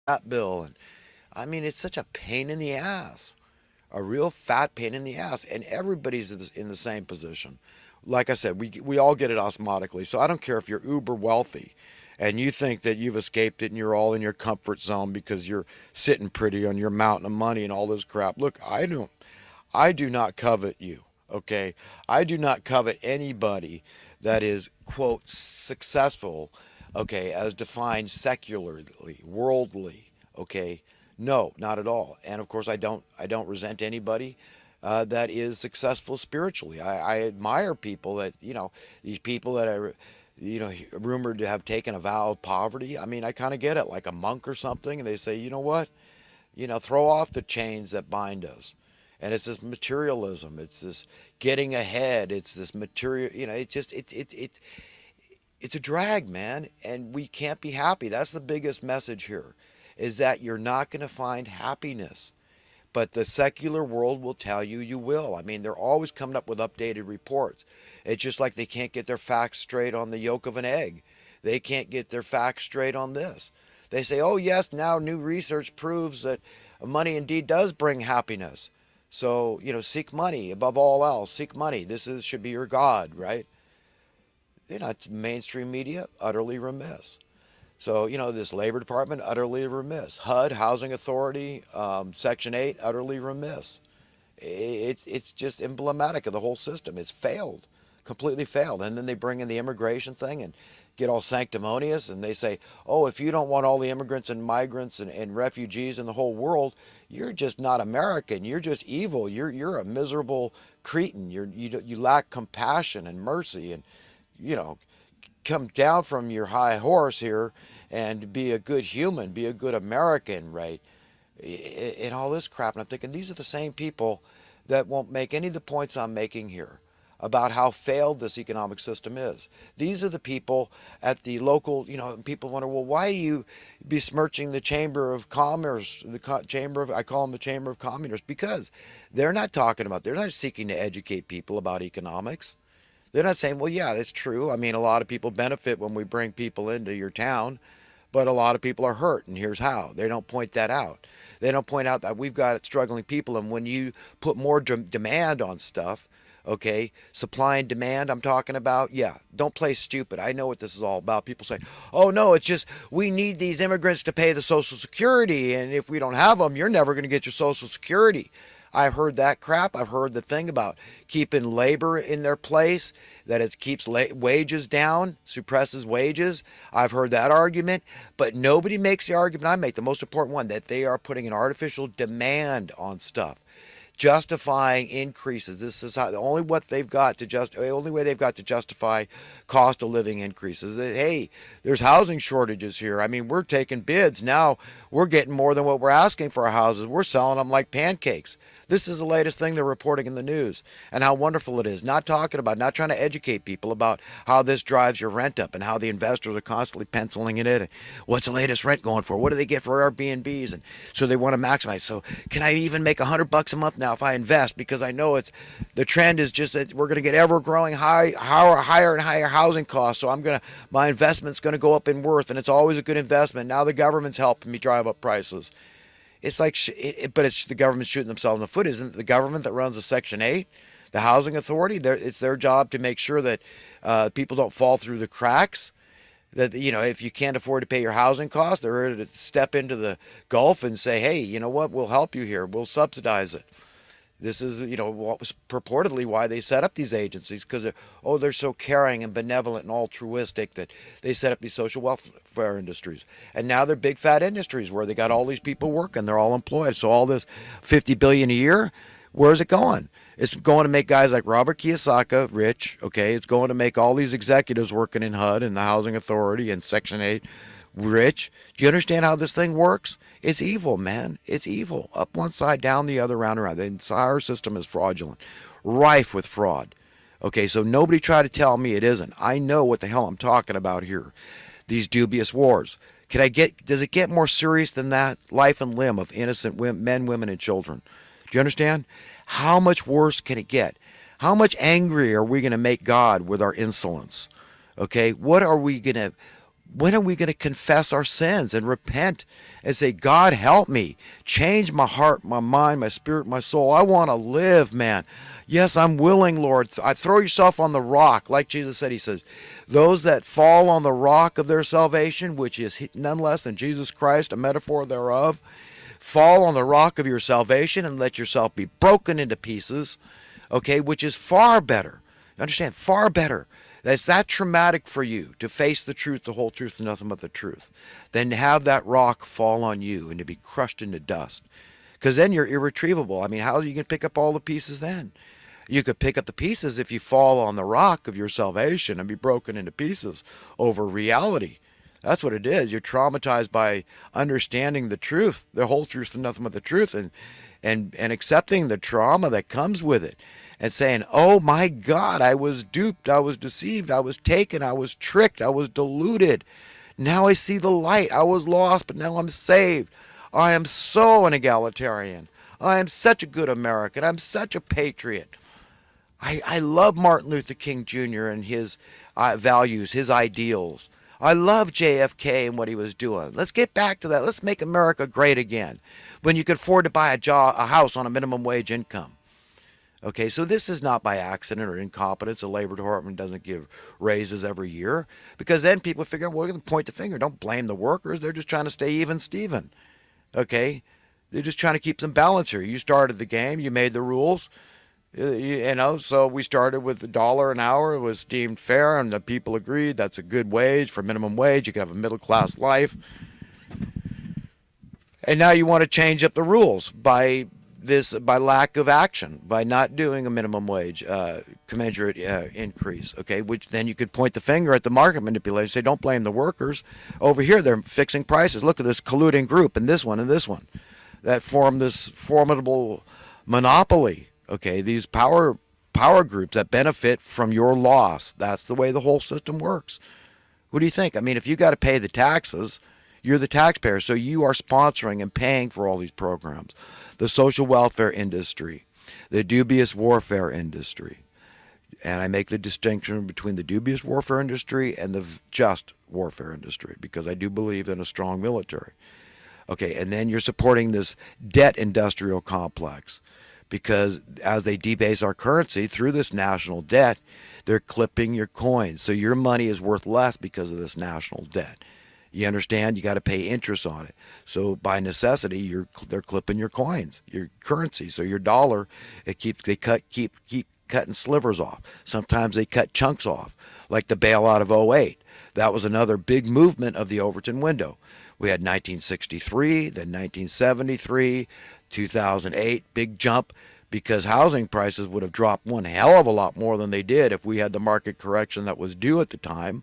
that bill. And I mean, it's such a pain in the ass, a real fat pain in the ass. And everybody's in the same position. Like I said, we all get it osmotically. So I don't care if you're uber wealthy and you think that you've escaped it and you're all in your comfort zone because you're sitting pretty on your mountain of money and all this crap. Look, I do not covet you. Okay, I do not covet anybody that is quote successful. Okay, as defined secularly, worldly. Okay, no, not at all. And of course, I don't resent anybody that is successful spiritually. I admire people that these people that are rumored to have taken a vow of poverty. I mean, I kind of get it, like a monk or something, and they say, you know what, throw off the chains that bind us. And it's this materialism. It's this getting ahead. It's this material. It's a drag, man, and we can't be happy. That's the biggest message here, is that you're not going to find happiness. But the secular world will tell you you will. I mean, they're always coming up with updated reports. It's just like they can't get their facts straight on the yolk of an egg. They can't get their facts straight on this. They say, oh, yes, now new research proves that money indeed does bring happiness. So, seek money above all else. Seek money. Should be your God, right? It's mainstream media, utterly remiss. So, this Labor Department, utterly remiss. HUD, Housing Authority, Section 8, utterly remiss. It's just emblematic of the whole system. It's failed, completely failed. And then they bring in the immigration thing and get all sanctimonious, and they say, oh, if you don't want all the immigrants and migrants and refugees in the whole world, you're just not American. You're just evil. You're a miserable cretin. You lack compassion and mercy, and you know come down from your high horse here and be a good human, be a good American, right? And all this crap. And I'm thinking, these are the same people that won't make any of the points I'm making here about how failed this economic system is. These are the people at the local, people wonder, well, why are you besmirching the Chamber of Commerce, I call them the Chamber of Communists, because they're not seeking to educate people about economics. They're not saying, well, yeah, that's true. I mean, a lot of people benefit when we bring people into your town, but a lot of people are hurt, and here's how. They don't point that out. They don't point out that we've got struggling people, and when you put more demand on stuff, okay, supply and demand, I'm talking about, yeah, don't play stupid. I know what this is all about. People say, oh, no, it's just we need these immigrants to pay the Social Security, and if we don't have them, you're never going to get your Social Security. I've heard that crap. I've heard the thing about keeping labor in their place, that it keeps wages down, suppresses wages. I've heard that argument, but nobody makes the argument I make, the most important one, that they are putting an artificial demand on stuff, justifying increases. This is how the only way they've got to justify cost of living increases. That, hey, there's housing shortages here. I mean, we're taking bids now. We're getting more than what we're asking for our houses. We're selling them like pancakes. This is the latest thing they're reporting in the news, and how wonderful it is. Not trying to educate people about how this drives your rent up and how the investors are constantly penciling it in. What's the latest rent going for? What do they get for Airbnbs? And so they want to maximize. So can I even make $100 a month now if I invest? Because I know the trend is just that we're going to get ever growing higher and higher housing costs. So my investment's going to go up in worth, and it's always a good investment. Now the government's helping me drive up prices. It's like, but it's the government shooting themselves in the foot. Isn't it the government that runs the Section 8, the housing authority? It's their job to make sure that people don't fall through the cracks. That, if you can't afford to pay your housing costs, they're ready to step into the Gulf and say, hey, you know what, we'll help you here. We'll subsidize it. This is, what was purportedly why they set up these agencies, because they're so caring and benevolent and altruistic that they set up these social welfare industries. And now they're big fat industries where they got all these people working. They're all employed. So all this $50 billion a year, where's it going? It's going to make guys like Robert Kiyosaki rich, okay? It's going to make all these executives working in HUD and the Housing Authority and Section 8 rich. Do you understand how this thing works? It's evil, man. It's evil. Up one side, down the other, round and round. The entire system is fraudulent, rife with fraud. Okay, so nobody try to tell me it isn't. I know what the hell I'm talking about here. These dubious wars. Does it get more serious than that? Life and limb of innocent men, women, and children. Do you understand? How much worse can it get? How much angry are we going to make God with our insolence? Okay, When are we going to confess our sins and repent and say, God, help me. Change my heart, my mind, my spirit, my soul. I want to live, man. Yes, I'm willing, Lord. I throw yourself on the rock. Like Jesus said, he says, those that fall on the rock of their salvation, which is none less than Jesus Christ, a metaphor thereof, fall on the rock of your salvation and let yourself be broken into pieces, okay, which is far better. Understand, far better. That's that traumatic for you to face the truth, the whole truth, and nothing but the truth, than to have that rock fall on you and to be crushed into dust. Because then you're irretrievable. I mean, how are you going to pick up all the pieces then? You could pick up the pieces if you fall on the rock of your salvation and be broken into pieces over reality. That's what it is. You're traumatized by understanding the truth, the whole truth and nothing but the truth, and accepting the trauma that comes with it, and saying, "Oh my God, I was duped, I was deceived, I was taken, I was tricked, I was deluded. Now I see the light. I was lost, but now I'm saved. I am so an egalitarian. I am such a good American. I'm such a patriot. I love Martin Luther King Jr. and his values, his ideals. I love JFK and what he was doing. Let's get back to that. Let's make America great again when you could afford to buy a house on a minimum wage income." Okay, so this is not by accident or incompetence. The Labor Department doesn't give raises every year because then people figure, well, we're going to point the finger. Don't blame the workers. They're just trying to stay even Steven. Okay, they're just trying to keep some balance here. You started the game. You made the rules. So we started with $1 an hour. It was deemed fair, and the people agreed that's a good wage for minimum wage. You can have a middle class life. And now you want to change up the rules by lack of action, by not doing a minimum wage commensurate increase. Okay, which then you could point the finger at the market manipulation, say don't blame the workers. Over here they're fixing prices. Look at this colluding group and this one that form this formidable monopoly. Okay, these power groups that benefit from your loss. That's the way the whole system works. What do you think? I mean, if you got to pay the taxes, you're the taxpayer, so you are sponsoring and paying for all these programs. The social welfare industry, the dubious warfare industry. And I make the distinction between the dubious warfare industry and the just warfare industry because I do believe in a strong military. Okay, and then you're supporting this debt industrial complex because as they debase our currency through this national debt, they're clipping your coins. So your money is worth less because of this national debt. You understand? You got to pay interest on it. So by necessity, they're clipping your coins, your currency. So your dollar, keep cutting slivers off. Sometimes they cut chunks off, like the bailout of '08. That was another big movement of the Overton window. We had 1963, then 1973, 2008, big jump because housing prices would have dropped one hell of a lot more than they did if we had the market correction that was due at the time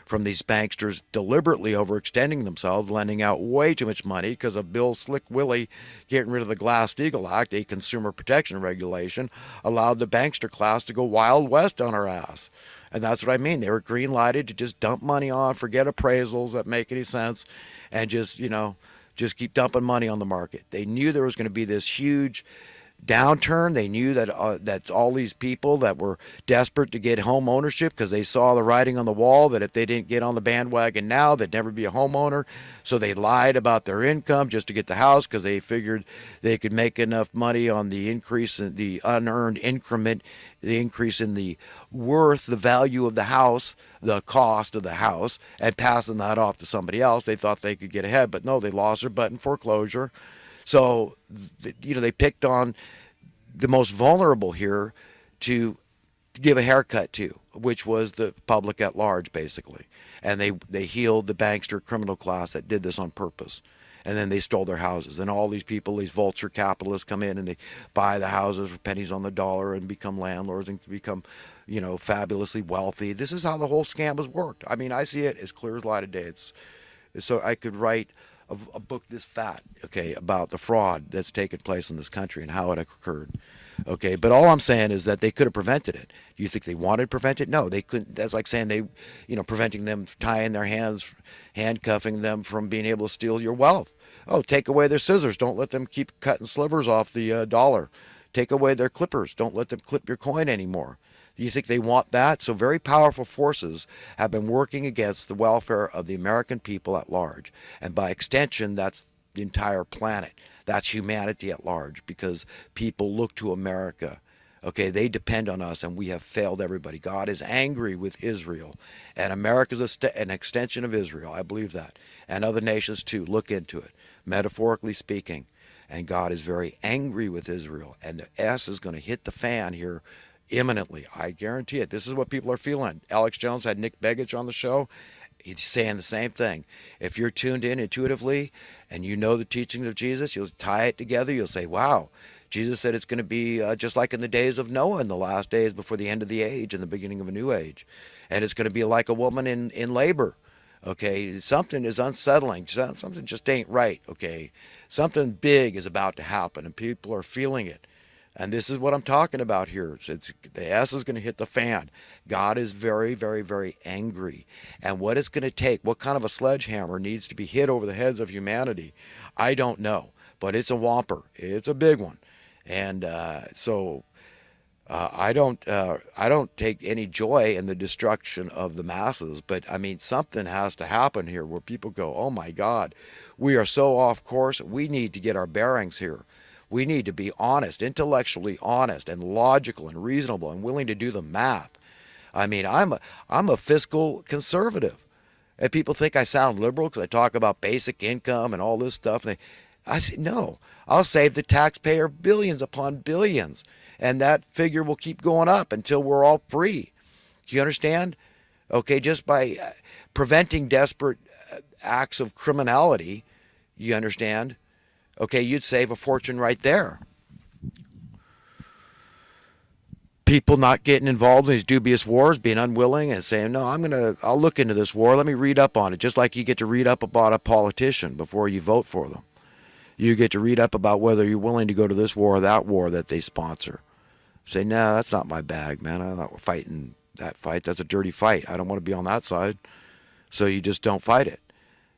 from these banksters deliberately overextending themselves, lending out way too much money because of Bill Slick Willie getting rid of the Glass-Steagall Act, a consumer protection regulation, allowed the bankster class to go wild west on our ass. And that's what I mean. They were green-lighted to just dump money on, forget appraisals that make any sense, and just keep dumping money on the market. They knew there was going to be this huge downturn. They knew that all these people that were desperate to get home ownership because they saw the writing on the wall that if they didn't get on the bandwagon now, they'd never be a homeowner. So they lied about their income just to get the house because they figured they could make enough money on the increase in the unearned increment, the increase in the worth, the value of the house, the cost of the house, and passing that off to somebody else. They thought they could get ahead, but no, they lost their butt in foreclosure. So, they picked on the most vulnerable here to give a haircut to, which was the public at large, basically. And they healed the bankster criminal class that did this on purpose. And then they stole their houses. And all these people, these vulture capitalists come in and they buy the houses for pennies on the dollar and become landlords and become, fabulously wealthy. This is how the whole scam has worked. I mean, I see it as clear as light of day. So I could write a book this fat, okay, about the fraud that's taken place in this country and how it occurred. Okay, but all I'm saying is that they could have prevented it. Do you think they wanted to prevent it? No, they couldn't. That's like saying preventing them, tying their hands, handcuffing them from being able to steal your wealth. Oh, take away their scissors. Don't let them keep cutting slivers off the dollar. Take away their clippers. Don't let them clip your coin anymore. Do you think they want that? So very powerful forces have been working against the welfare of the American people at large. And by extension, that's the entire planet. That's humanity at large because people look to America. Okay, they depend on us and we have failed everybody. God is angry with Israel and America is an extension of Israel. I believe that. And other nations too. Look into it, metaphorically speaking. And God is very angry with Israel. And the S is going to hit the fan here imminently. I guarantee it. This is what people are feeling. Alex Jones had Nick Begich on the show. He's saying the same thing. If you're tuned in intuitively and you know the teachings of Jesus, you'll tie it together. You'll say, wow, Jesus said it's going to be just like in the days of Noah in the last days before the end of the age and the beginning of a new age. And it's going to be like a woman in labor. Okay, something is unsettling. Something just ain't right. Okay, something big is about to happen and people are feeling it. And this is what I'm talking about here. The S is going to hit the fan. God is very, very, very angry. And what it's going to take, what kind of a sledgehammer needs to be hit over the heads of humanity, I don't know. But it's a whomper. It's a big one. And I don't take any joy in the destruction of the masses. But I mean, something has to happen here where people go, oh my God, we are so off course. We need to get our bearings here. We need to be honest, intellectually honest and logical and reasonable and willing to do the math. I mean, I'm a fiscal conservative. And people think I sound liberal because I talk about basic income and all this stuff. And I say, no, I'll save the taxpayer billions upon billions. And that figure will keep going up until we're all free. Do you understand? Okay, just by preventing desperate acts of criminality, you understand? Okay, you'd save a fortune right there. People not getting involved in these dubious wars, being unwilling and saying, no, I'll look into this war. Let me read up on it. Just like you get to read up about a politician before you vote for them. You get to read up about whether you're willing to go to this war or that war that they sponsor. Say, no, that's not my bag, man. I'm not fighting that fight. That's a dirty fight. I don't want to be on that side. So you just don't fight it.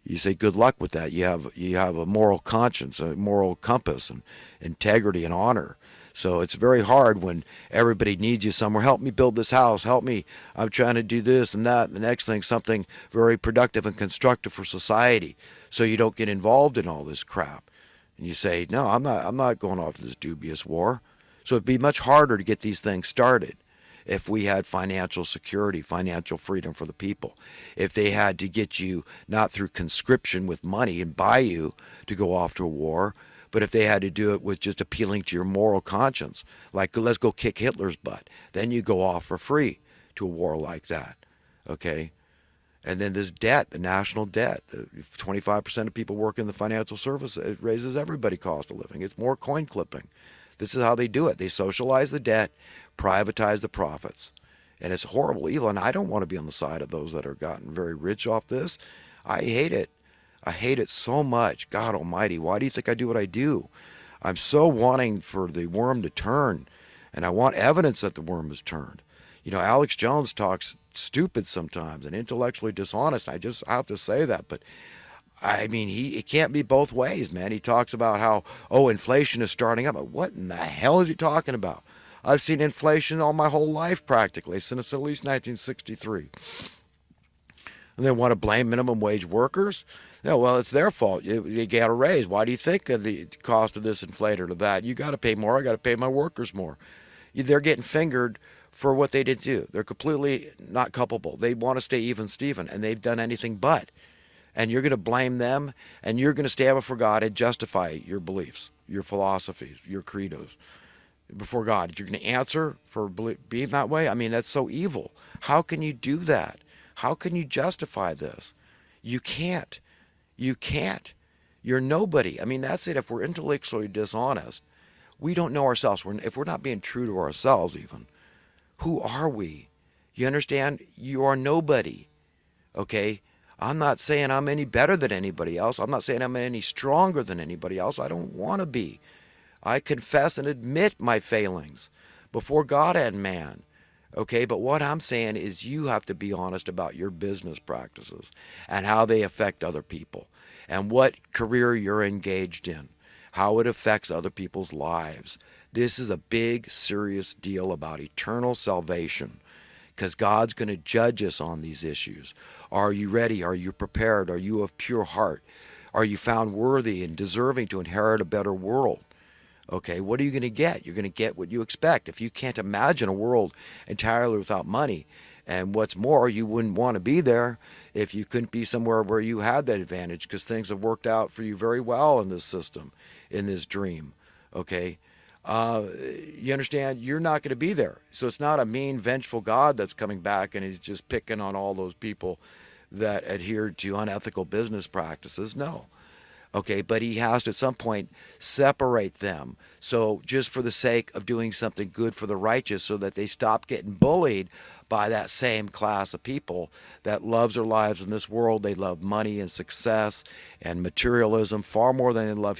You say good luck with that. You have a moral conscience, a moral compass, and integrity and honor. So it's very hard when everybody needs you somewhere. Help me build this house. Help me. I'm trying to do this and that. And the next thing, something very productive and constructive for society. So you don't get involved in all this crap. And you say, no, I'm not going off to this dubious war. So it'd be much harder to get these things started if we had financial security, financial freedom for the people. If they had to get you not through conscription with money and buy you to go off to a war, but if they had to do it with just appealing to your moral conscience, like let's go kick Hitler's butt, then you go off for free to a war like that, okay? And then this debt, the national debt, 25% of people work in the financial service, it raises everybody's cost of living. It's more coin clipping. This is how they do it. They socialize the debt, privatize the profits. And it's horrible evil. And I don't want to be on the side of those that are gotten very rich off this. I hate it. I hate it so much. God almighty, why do you think I do what I do? I'm so wanting for the worm to turn. And I want evidence that the worm has turned. You know, Alex Jones talks stupid sometimes and intellectually dishonest. I just have to say that. But I mean, it can't be both ways, man. He talks about how, inflation is starting up. But what in the hell is he talking about? I've seen inflation all my whole life practically, since at least 1963. And they want to blame minimum wage workers? No, well, it's their fault. You got a raise. Why do you think of the cost of this inflated or that? You got to pay more. I got to pay my workers more. They're getting fingered for what they did do. They're completely not culpable. They want to stay even Steven, and they've done anything but. And you're going to blame them, and you're going to stand before God and justify your beliefs, your philosophies, your credos before God. You're going to answer for being that way? I mean, that's so evil. How can you do that? How can you justify this? You can't. You can't. You're nobody. I mean, that's it. If we're intellectually dishonest, we don't know ourselves. If we're not being true to ourselves even, who are we? You understand? You are nobody. Okay? I'm not saying I'm any better than anybody else. I'm not saying I'm any stronger than anybody else. I don't want to be. I confess and admit my failings before God and man. Okay, but what I'm saying is you have to be honest about your business practices and how they affect other people and what career you're engaged in, how it affects other people's lives. This is a big, serious deal about eternal salvation because God's going to judge us on these issues. Are you ready? Are you prepared? Are you of pure heart? Are you found worthy and deserving to inherit a better world? Okay, what are you going to get? You're going to get what you expect. If you can't imagine a world entirely without money, and what's more, you wouldn't want to be there if you couldn't be somewhere where you had that advantage because things have worked out for you very well in this system, in this dream. Okay, uh, you understand? You're not going to be there. So it's not a mean, vengeful God that's coming back and he's just picking on all those people that adhered to unethical business practices. No. Okay, but he has to at some point separate them. So just for the sake of doing something good for the righteous so that they stop getting bullied by that same class of people that loves their lives in this world. They love money and success and materialism far more than they love